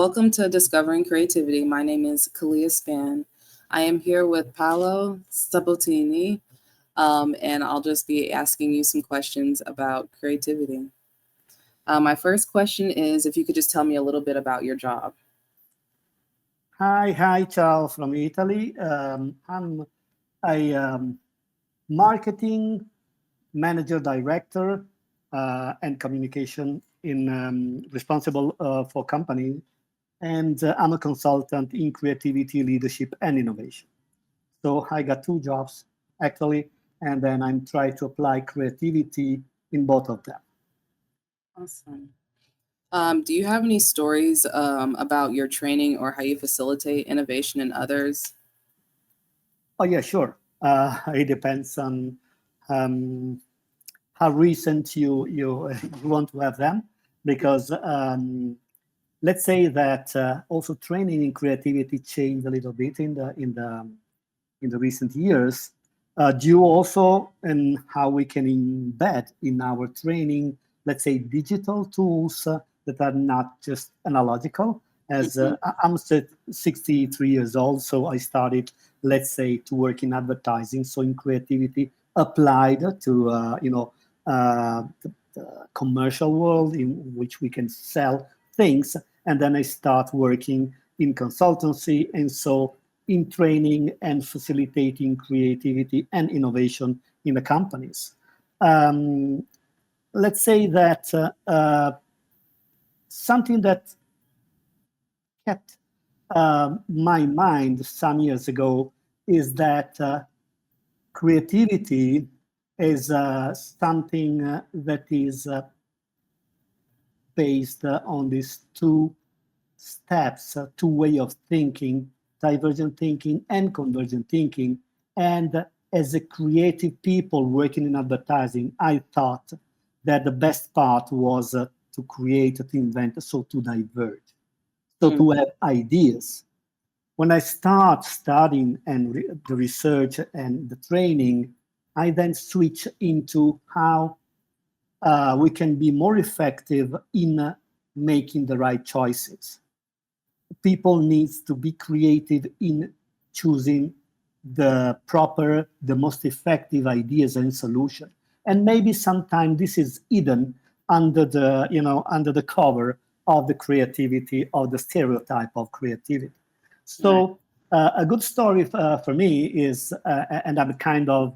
Welcome to Discovering Creativity. My name is Kalia Span. I am here with Paolo Sabatini, and I'll just be asking you some questions about creativity. My first question is if you could just tell me a little bit about your job. Hi, ciao from Italy. I'm a marketing manager director and communication in responsible for company, and I'm a consultant in creativity, leadership, and innovation. So I got two jobs actually, and then I'm trying to apply creativity in both of them. Awesome. Do you have any stories about your training or how you facilitate innovation in others? Oh yeah, sure. It depends on um, how recent you you want to have them, because let's say that also training in creativity changed a little bit in the recent years, due also in how we can embed in our training, let's say, digital tools that are not just analogical. As Mhm. I'm 63 years old, so I started, let's say, to work in advertising, so in creativity applied to the commercial world in which we can sell things, and then I start working in consultancy, and so in training and facilitating creativity and innovation in the companies. Um, let's say that something that kept my mind some years ago is that creativity is something that is based on these two steps, two way of thinking, divergent thinking and convergent thinking. And as a creative people working in advertising, I thought that the best part was to create, to invent, so to diverge, so Mm. to have ideas. When I start studying and the research and the training, I then switch into how we can be more effective in making the right choices. People needs to be creative in choosing the most effective ideas and solution. And maybe sometimes this is hidden under under the cover of the creativity, of the stereotype of creativity. Right. So a good story for me is, and I'm a kind of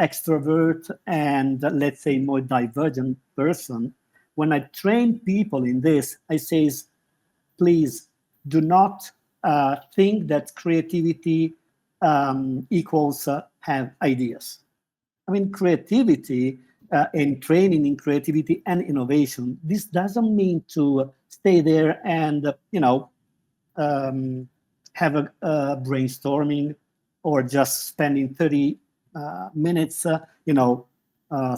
extrovert and let's say more divergent person. When I train people in this, I say, please do not think that creativity equals have ideas. I mean, creativity and training in creativity and innovation, this doesn't mean to stay there and, um, have a brainstorming or just spending 30 minutes,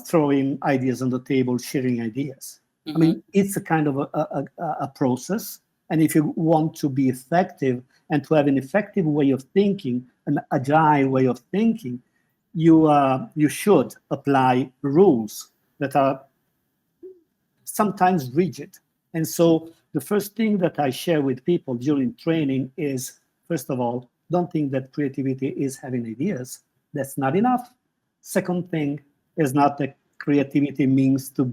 throwing ideas on the table, sharing ideas. I Hmm. mean, it's a kind of a process. And if you want to be effective and to have an effective way of thinking, an agile way of thinking, you should apply rules that are sometimes rigid. And so the first thing that I share with people during training is, first of all, don't think that creativity is having ideas. That's not enough. Second thing is not that creativity means to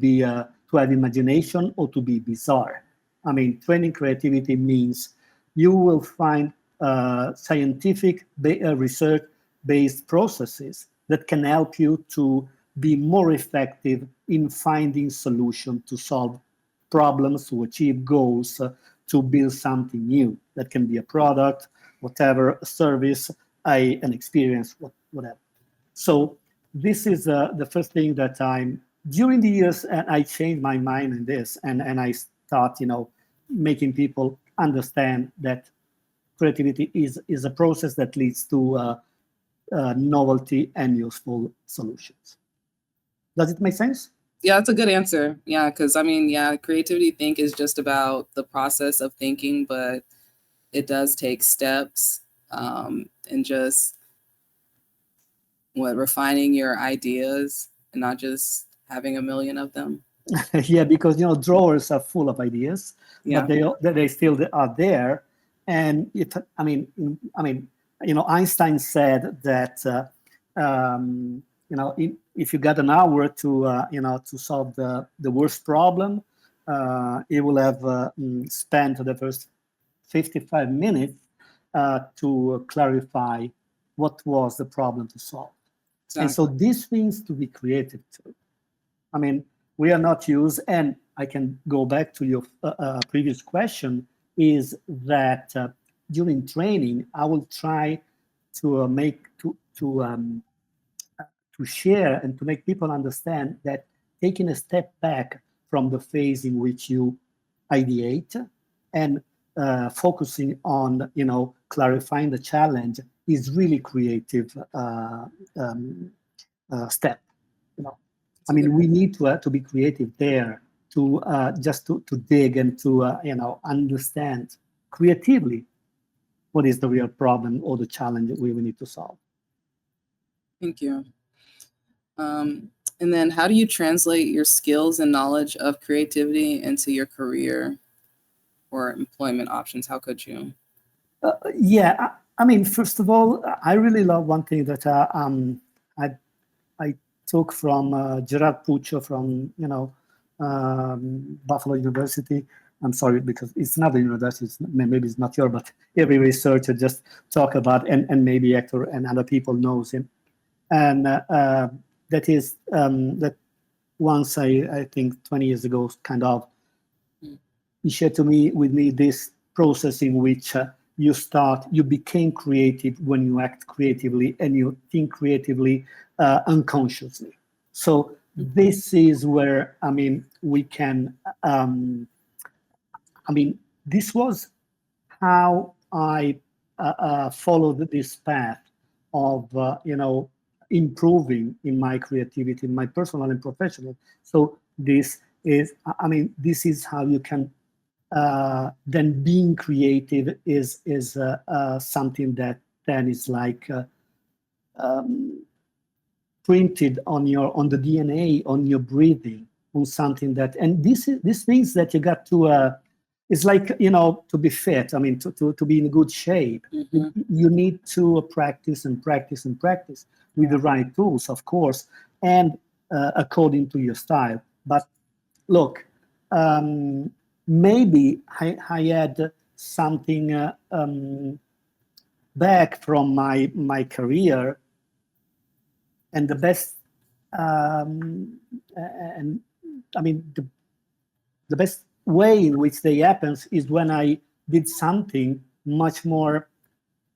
have imagination or to be bizarre. I mean, training creativity means you will find scientific research-based processes that can help you to be more effective in finding solutions to solve problems, to achieve goals, to build something new. That can be a product, whatever, a service, an experience, whatever. So this is the first thing that during the years, and I changed my mind in this, and I start, making people understand that creativity is a process that leads to novelty and useful solutions. Does it make sense? Yeah, that's a good answer. Yeah, because yeah, creativity think is just about the process of thinking, but it does take steps and just refining your ideas and not just having a million of them. Yeah, because drawers are full of ideas, Yeah. but they still are there. And Einstein said that if you got an hour to solve the worst problem, it will have spent the first 55 minutes to clarify what was the problem to solve. Exactly. And so this means to be creative too. I mean, we are not used, and I can go back to your previous question, is that during training, I will try to to share and to make people understand that taking a step back from the phase in which you ideate and focusing on clarifying the challenge is really creative step. I mean, we need to be creative there to just to dig and to understand creatively what is the real problem or the challenge we need to solve. Thank you. And then how do you translate your skills and knowledge of creativity into your career or employment options? How could you? Yeah, I mean, first of all, I really love one thing that I took from Gerard Puccio from Buffalo University. I'm sorry, because it's not a university, maybe it's not yours, but every researcher just talk about, and maybe Hector and other people knows him. And that is that once I think 20 years ago, kind of, he shared with me this process in which you became creative when you act creatively and you think creatively unconsciously. So this is where, we can, this was how I followed this path of, improving in my creativity, in my personal and professional. So this is how you can, then being creative is something that then is like printed on the DNA, on your breathing, on something that, and this means that you got to it's like to be fit, to be in good shape. Mm-hmm. You need to practice and practice and practice with the right tools, of course, and according to your style. But look, maybe I had something back from my career, and the best, the best way in which they happens is when I did something much more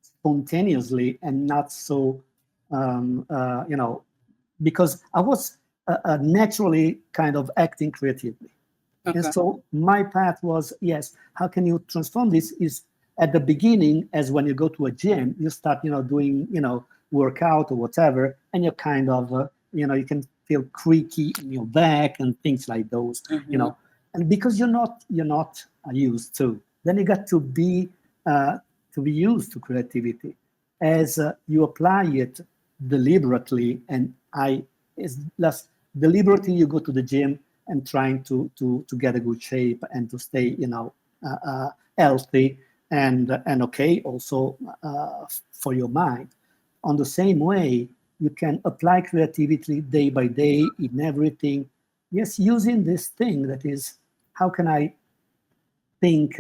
spontaneously and not so, because I was naturally kind of acting creatively. Okay. And so my path was, yes, how can you transform this? Is at the beginning, as when you go to a gym, you start, doing, workout or whatever, and you're kind of, you can feel creaky in your back and things like those, Mm-hmm. And because you're not used to, then you got to be used to creativity as you apply it deliberately. And is less deliberately, you go to the gym and trying to get a good shape and to stay, healthy and okay, also for your mind. On the same way, you can apply creativity day by day in everything. Yes, using this thing that is, how can I think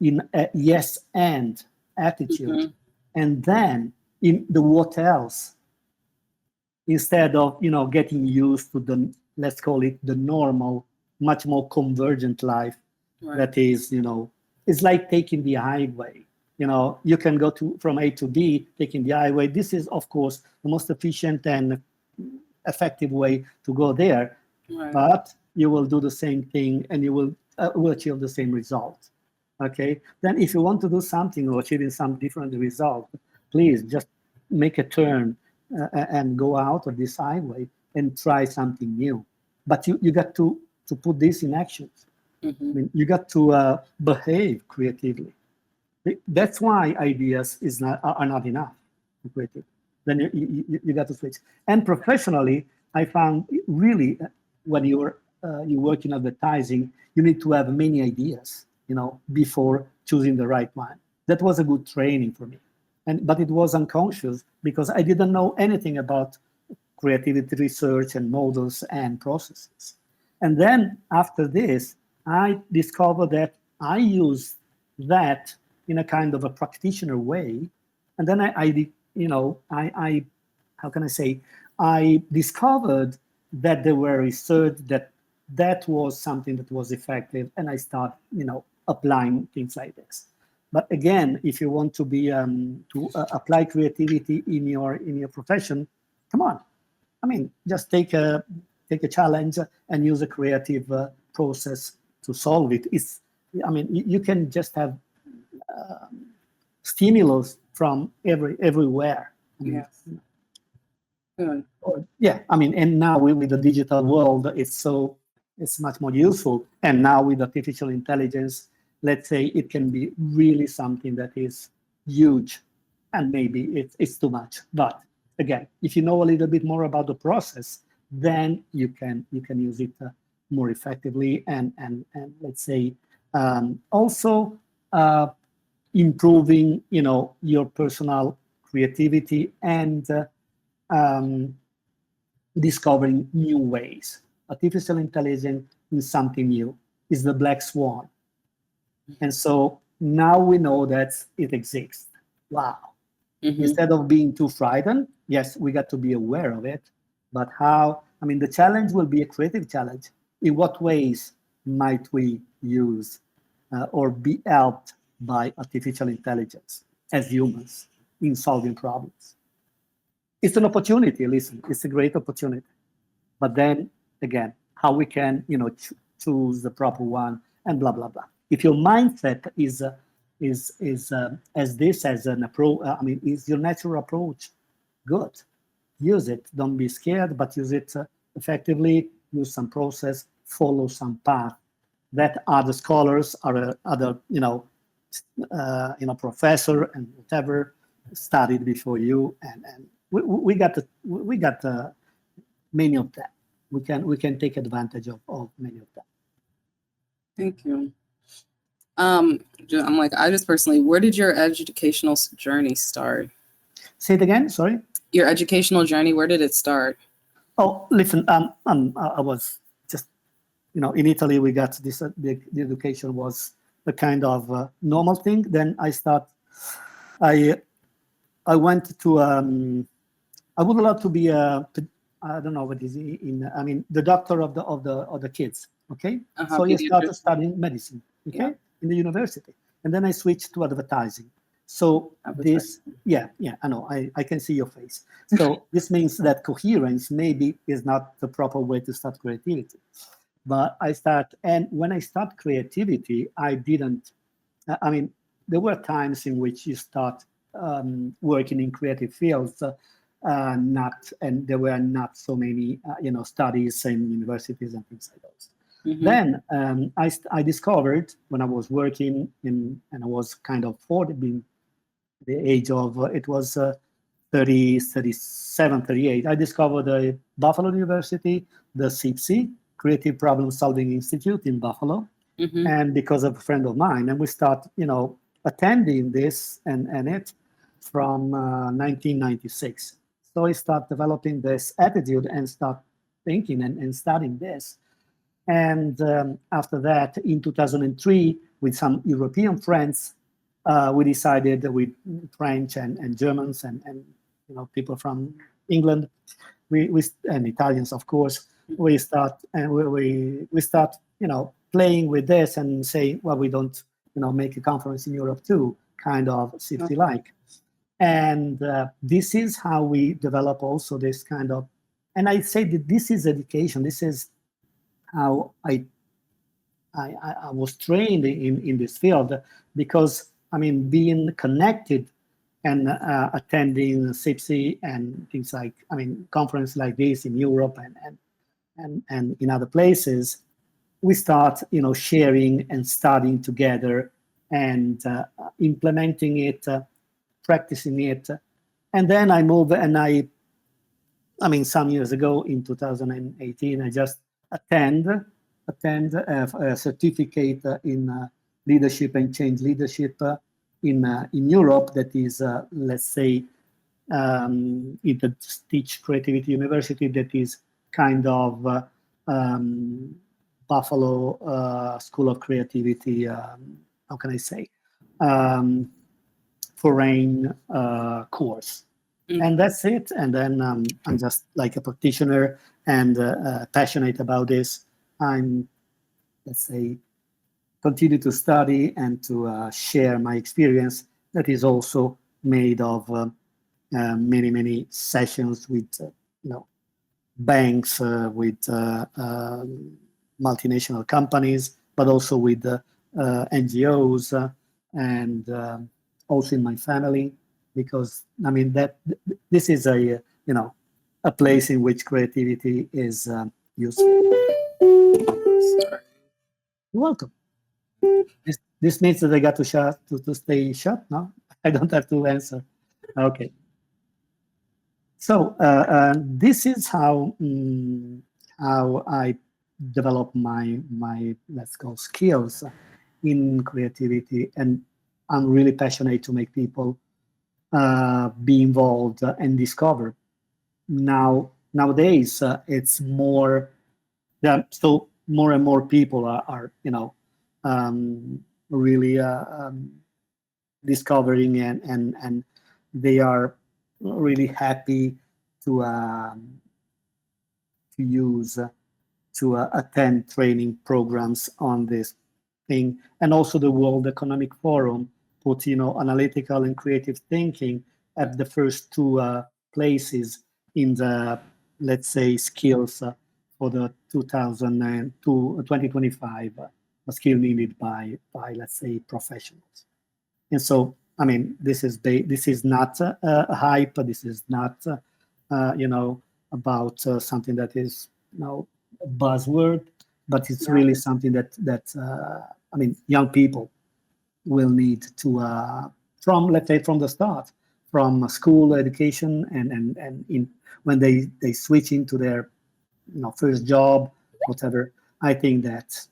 in a yes and attitude, Mm-hmm. and then in the what else, instead of getting used to the, let's call it the normal, much more convergent life. Right. That is, it's like taking the highway. You can go from A to B taking the highway. This is, of course, the most efficient and effective way to go there. Right. But you will do the same thing and you will achieve the same result. Okay. Then if you want to do something or achieving some different result, please just make a turn and go out of this highway and try something new. But you got to put this in action. Mm-hmm. You got to behave creatively. That's why ideas are not enough to creative. Then you got to switch. And professionally, I found really when you're you work in advertising, you need to have many ideas, before choosing the right one. That was a good training for me, but it was unconscious because I didn't know anything about creativity research and models and processes. And then after this, I discovered that I use that in a kind of a practitioner way. And then I how can I say, I discovered that there were research that was something that was effective, and I start, applying things like this. But again, if you want to be to apply creativity in your profession, come on. I mean, just take a challenge and use a creative process to solve it. You can just have stimulus from everywhere. Yes. Good. And now with the digital world, it's much more useful. And now with artificial intelligence, let's say it can be really something that is huge, and maybe it's too much. But again, if you know a little bit more about the process, then you can use it more effectively, and let's say also improving your personal creativity and discovering new ways. Artificial intelligence is something new. It's the black swan. And so now we know that it exists. Wow. Mhm. Instead of being too frightened, yes, we got to be aware of it. But how? The challenge will be a creative challenge. In what ways might we use or be helped by artificial intelligence as humans in solving problems? It's an opportunity, listen, it's a great opportunity. But then again, how we can, choose the proper one and blah, blah, blah. If your mindset is as an approach, is your natural approach, good. Use it. Don't be scared, but use it effectively. Use some process, follow some path that other scholars or other, professor and whatever studied before you, and we got many of them. We can take advantage of many of them. Thank you. I just personally, where did your educational journey start? Say it again. Sorry. Your educational journey, where did it start? Oh, listen. I was just, in Italy, we got this. The education was a kind of normal thing. Then I went to. I would love to be I don't know what is the doctor of the kids. Okay, so I started studying medicine. Okay, in the university, and then I switched to advertising. So this, I know, I can see your face. So this means that coherence maybe is not the proper way to start creativity. But when I start creativity, I didn't. There were times in which you start working in creative fields. And there were not so many studies in universities and things like those. Mm-hmm. Then I discovered when I was working and I was kind of 40, being the age of it was 30, 37, 38. I discovered the Buffalo University, the CPSI, Creative Problem Solving Institute in Buffalo, mm-hmm. and because of a friend of mine, and we start attending this and it from 1996. So I start developing this attitude and start thinking and studying this. And after that, in 2003, with some European friends, we decided with French and Germans and people from England, we and Italians, of course, we start playing with this and say, well, we don't make a conference in Europe too, kind of CPSI-like. And this is how we develop also this kind of, and I say that this is education. This is how I was trained in this field, because being connected and attending CPSI and things like, conference like this in Europe and in other places, we start sharing and studying together and implementing it. Practicing it, and then I moved, and some years ago in 2018, I just attend a certificate in leadership and change leadership in Europe. That is, let's say, in the Stitch Creativity University. That is kind of Buffalo School of Creativity. How can I say? Foreign course. And that's it. And then I'm just like a practitioner and passionate about this. I'm, let's say, continue to study and to share my experience that is also made of many sessions with banks, with multinational companies, but also with NGOs and also in my family, because I mean that this is a place in which creativity is useful. You're welcome. This means that I got to stay shut. No, I don't have to answer. Okay. So this is how I develop my let's go skills in creativity, and I'm really passionate to make people be involved and discover. Nowadays, it's more. Yeah, so more and more people are really discovering and they are really happy to use to attend training programs on this thing. And also the World Economic Forum put analytical and creative thinking at the first two places in the, let's say, skills for the 2025 skill needed by let's say professionals. And so I mean this is not a hype. This is not about something that is a buzzword, but it's really something that I mean young people will need to from, let's say, from the start, from school education and in when they switch into their first job, whatever. I think that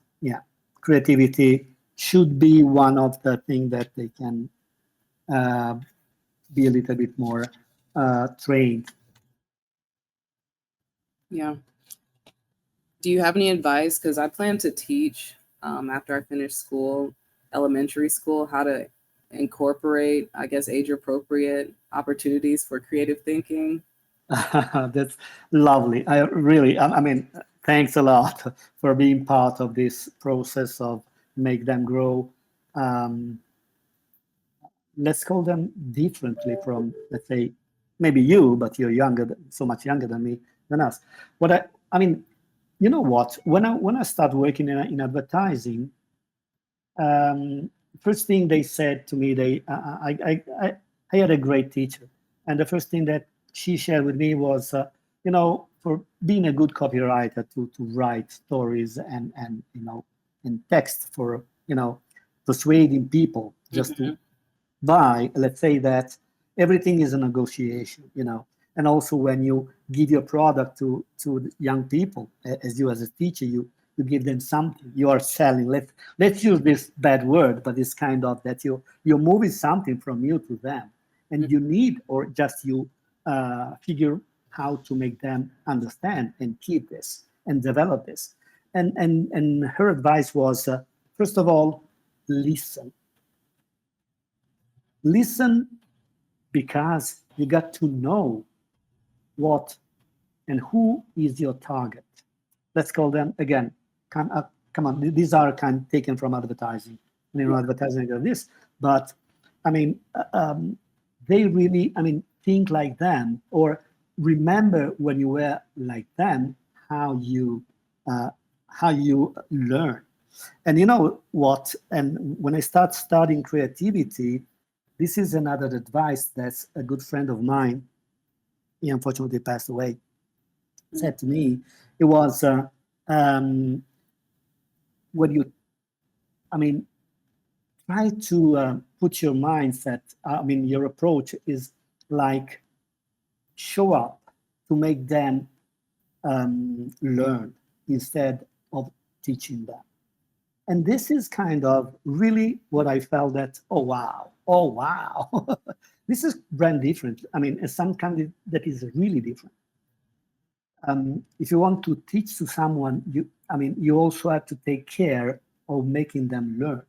creativity should be one of the things that they can be a little bit more trained. Yeah. Do you have any advice? Because I plan to teach after I finish school, elementary school, how to incorporate, I guess, age-appropriate opportunities for creative thinking. That's lovely. I mean, thanks a lot for being part of this process of make them grow. Let's call them differently from, let's say, maybe you, but you're so much younger than us. I mean, you know what? When I start working in advertising, first thing they said to me, I had a great teacher, and the first thing that she shared with me was, for being a good copywriter, to write stories and and text for persuading people just to buy. Let's say that everything is a negotiation, and also when you give your product to young people, as a teacher, you give them something. You are selling. Let's use this bad word, but it's kind of that you're moving something from you to them, and you need, or just you figure how to make them understand and keep this and develop this. And her advice was, first of all, listen. Listen, because you got to know what and who is your target. Let's call them again. Come on, these are kind of taken from advertising. Advertising like this, but I mean, they really, I mean, think like them, or remember when you were like them, how you learn. And you know what? And when I start studying creativity, this is another advice that's a good friend of mine, he unfortunately passed away, said to me. It was when you, I mean, try to put your mindset, I mean, your approach is like show up to make them learn. instead of teaching them. And this is kind of really what I felt that, oh wow, this is brand different. I mean, it's some kind that is really different. If you want to teach to someone, you also have to take care of making them learn.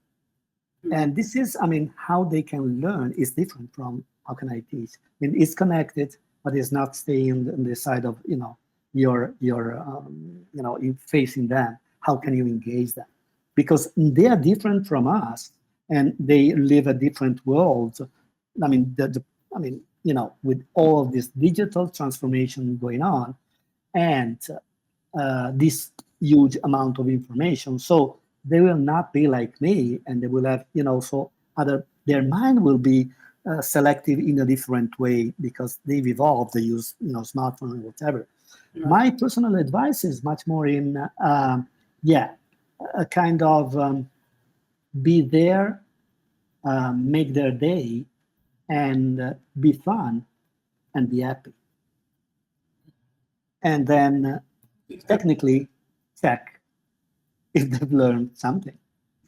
And this is, how they can learn is different from how can I teach. I mean, it's connected, but it's not staying on the side of, your facing them. How can you engage them? Because they are different from us, and they live a different world. With all of this digital transformation going on, and this huge amount of information, so they will not be like me, and they will have, their mind will be selective in a different way because they've evolved. They use, smartphone or whatever. Right. My personal advice is much more in, a kind of be there, make their day, and be fun and be happy. And then technically check if they've learned something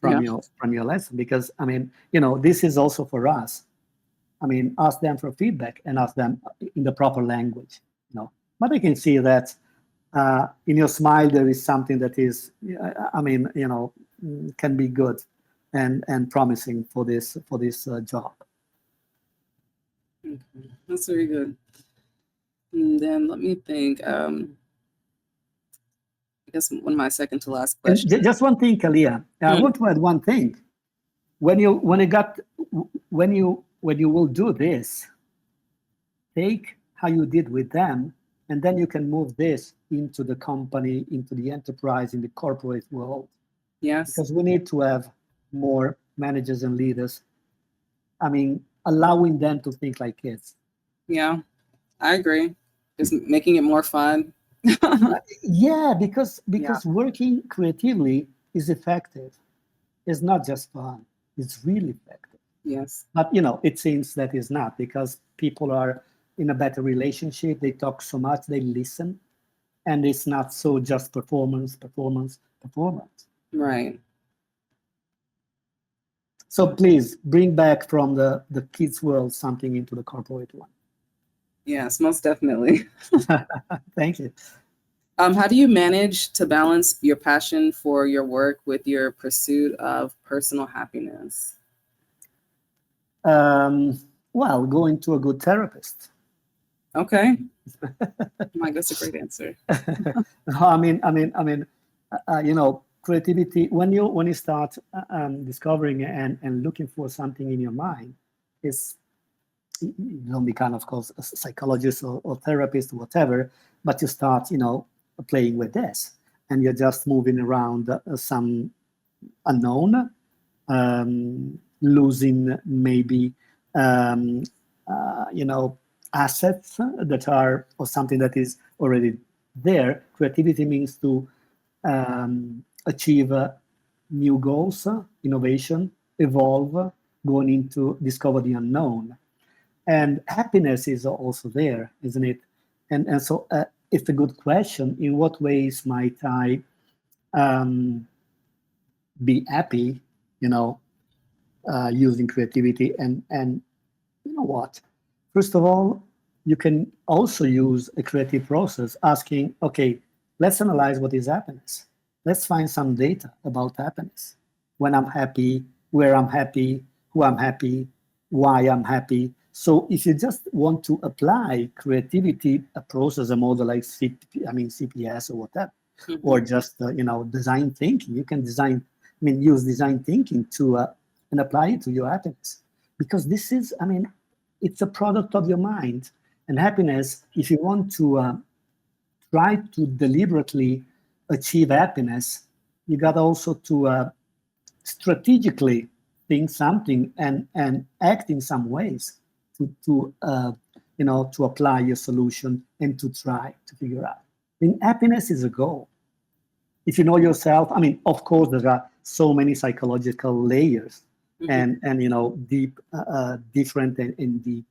from your lesson, because this is also for us. Ask them for feedback and ask them in the proper language. But I can see that in your smile there is something that is, can be good and promising for this job. Okay. That's very good. And then let me think. I guess one of my second to last questions. Just one thing, Kalia. I want to add one thing. When you will do this, take how you did with them, and then you can move this into the company, into the enterprise, in the corporate world. Yes. Because we need to have more managers and leaders. Allowing them to think like kids. Yeah, I agree. Just making it more fun. Yeah, because working creatively is effective. It's not just fun. It's really effective. Yes. But, it seems that is not, because people are in a better relationship. They talk so much, they listen. And it's not so just performance. Right. So please bring back from the kids' world something into the corporate one. Yes, most definitely. Thank you. How do you manage to balance your passion for your work with your pursuit of personal happiness? Well, going to a good therapist. Okay. That's a great answer. Creativity, when you start discovering and looking for something in your mind, is you don't become, of course, a psychologist or therapist or whatever, but you start playing with this, and you're just moving around some unknown, losing maybe assets that are, or something that is already there. Creativity means to achieve new goals, innovation, evolve, going into discover the unknown. And happiness is also there, isn't it? And so it's a good question. In what ways might I be happy, using creativity? And you know what? First of all, you can also use a creative process, asking, okay, let's analyze what is happiness. Let's find some data about happiness. When I'm happy, where I'm happy, who I'm happy, why I'm happy. So if you just want to apply creativity, a process, a model like CPS or whatever, or just design thinking, you can use design thinking to and apply it to your happiness, because this is, it's a product of your mind. And happiness, if you want to try to deliberately achieve happiness, you got also to strategically think something and act in some ways to apply your solution and to try to figure out. Happiness is a goal. If you know yourself, of course, there are so many psychological layers and deep, different and deep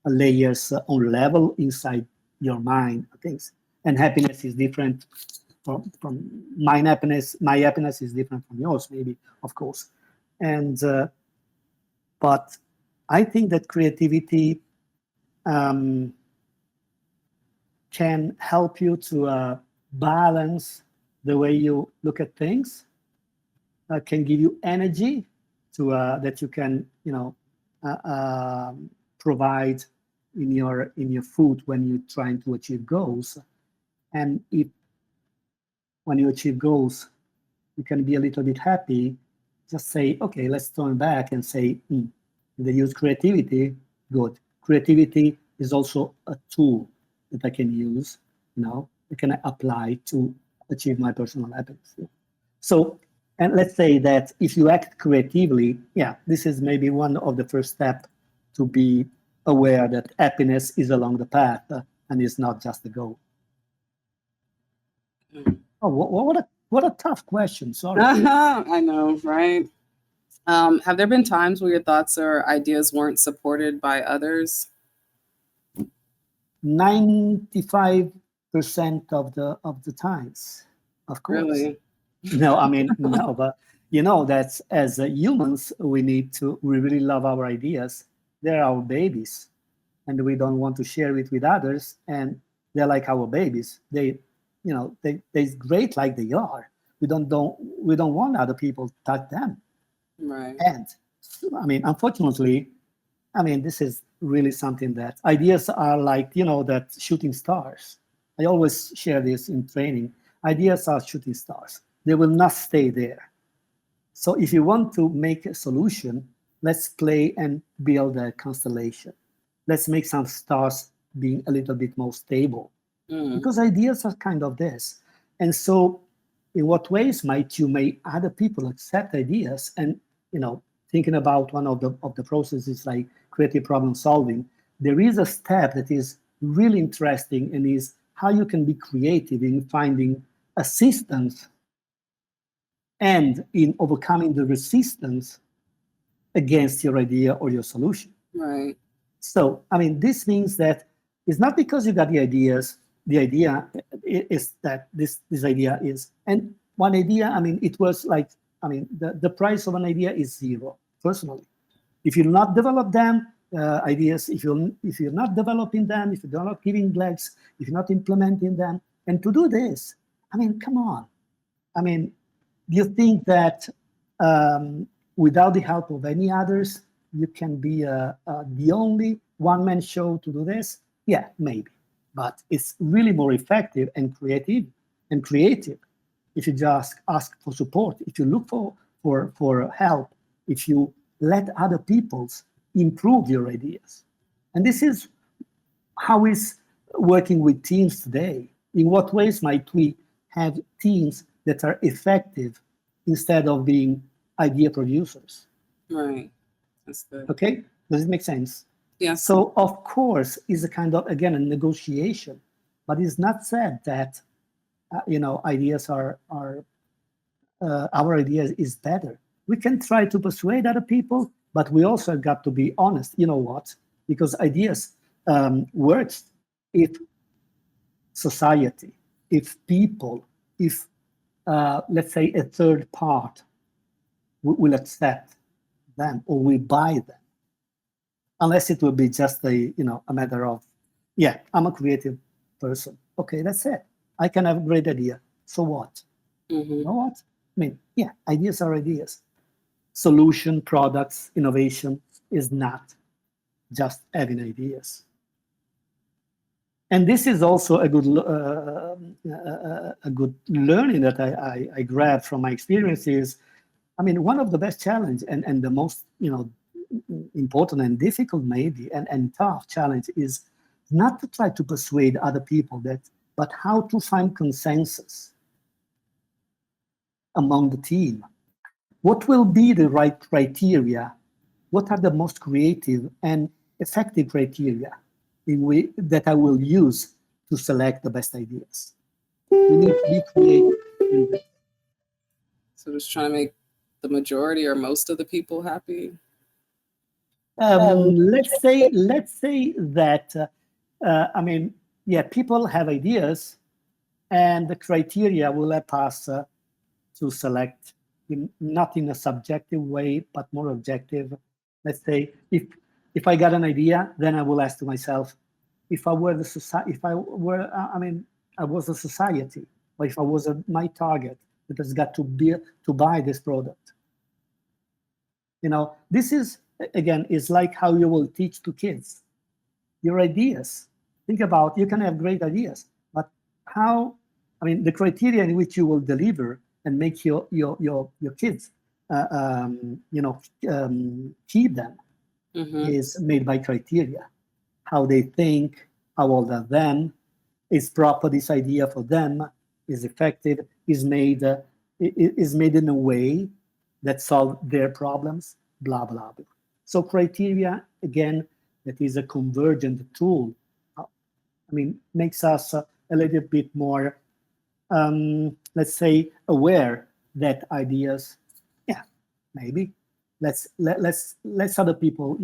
layers on level inside your mind, things. And happiness is different from my happiness is different from yours, maybe, of course. And but I think that creativity can help you to balance the way you look at things, can give you energy to that you can, provide in your food when you're trying to achieve goals. And if when you achieve goals, you can be a little bit happy, just say, okay, let's turn back and say, they use creativity, good. Creativity is also a tool that I can use, I can apply to achieve my personal happiness. So, and let's say that if you act creatively, this is maybe one of the first steps to be aware that happiness is along the path and is not just a goal. Oh, what a tough question. Sorry. I know, right? Have there been times where your thoughts or ideas weren't supported by others? 95% of the times, of course. Really? No, I mean, no, but that as humans, we really love our ideas. They're our babies, and we don't want to share it with others. And they're like our babies. They're great like they are. We don't want other people to touch them. Right. And I mean, unfortunately, this is really something that ideas are like, that shooting stars. I always share this in training. Ideas are shooting stars. They will not stay there. So if you want to make a solution, let's play and build a constellation. Let's make some stars being a little bit more stable. Because ideas are kind of this. And so in what ways might you make other people accept ideas? And, thinking about one of the processes like creative problem solving, there is a step that is really interesting and is how you can be creative in finding assistance and in overcoming the resistance against your idea or your solution. Right. So, this means that it's not because you got the idea is that this idea is, and one idea, it was like, the price of an idea is zero, personally. If you not develop them, ideas, if you're not developing them, if you're not giving legs, if you're not implementing them, and to do this, come on. Do you think that without the help of any others, you can be the only one-man show to do this? Yeah, maybe. But it's really more effective and creative if you just ask for support, if you look for help, if you let other people improve your ideas. And this is how is working with teams today. In what ways might we have teams that are effective instead of being idea producers? Right. That's good. Okay, does it make sense? Yeah. So of course, it's a kind of, again, a negotiation, but it's not said that ideas are our ideas is better. We can try to persuade other people, but we also got to be honest. You know what? Because ideas works if society, if people, if let's say a third part will accept them or will buy them. Unless it will be just a matter of, I'm a creative person. Okay, that's it. I can have a great idea. So what? You know what? Ideas are ideas. Solution, products, innovation is not just having ideas. And this is also a good learning that I grabbed from my experiences. One of the best challenge and the most important and difficult maybe and tough challenge is not to try to persuade other people but how to find consensus among the team. What will be the right criteria? What are the most creative and effective criteria that I will use to select the best ideas? We need to be creative. So just trying to make the majority or most of the people happy. Let's say that people have ideas, And the criteria will help us to select, not in a subjective way, but more objective. Let's say, if I got an idea, then I will ask to myself, if I were the society, if I were, I was a society, or if I was my target that has got to buy this product. This is, again, is like how you will teach to kids your ideas. Think about, you can have great ideas, but how, the criteria in which you will deliver and make your kids, keep them is made by criteria. How they think, how old are them, is proper this idea for them, is effective, is made in a way that solve their problems, blah, blah, blah. So criteria, again, that is a convergent tool, makes us a little bit more, let's say, aware that ideas, maybe let's other people,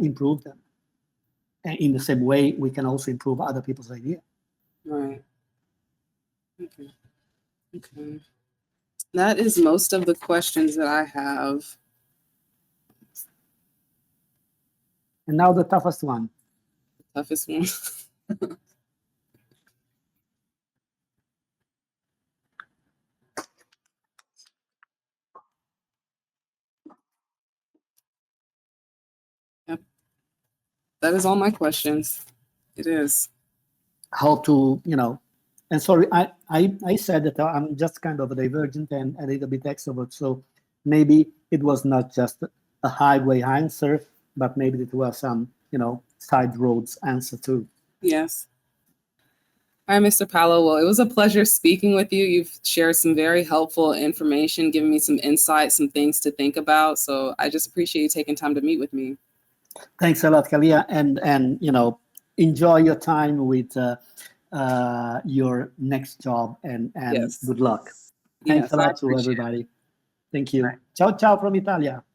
improve them. And in the same way, we can also improve other people's ideas. Right. Okay. That is most of the questions that I have. And now the toughest one. Toughest one. Yep. That is all my questions. It is. How to, and sorry, I said that I'm just kind of a divergent and a little bit extrovert. So maybe it was not just a highway answer, but maybe there were some, side roads answer too. Yes. All right, Mr. Paolo. Well, it was a pleasure speaking with you. You've shared some very helpful information, given me some insight, some things to think about. So I just appreciate you taking time to meet with me. Thanks a lot, Kalia, and enjoy your time with your next job, and Yes. good luck. Thanks a lot to everybody. Thank you. Ciao, ciao from Italia.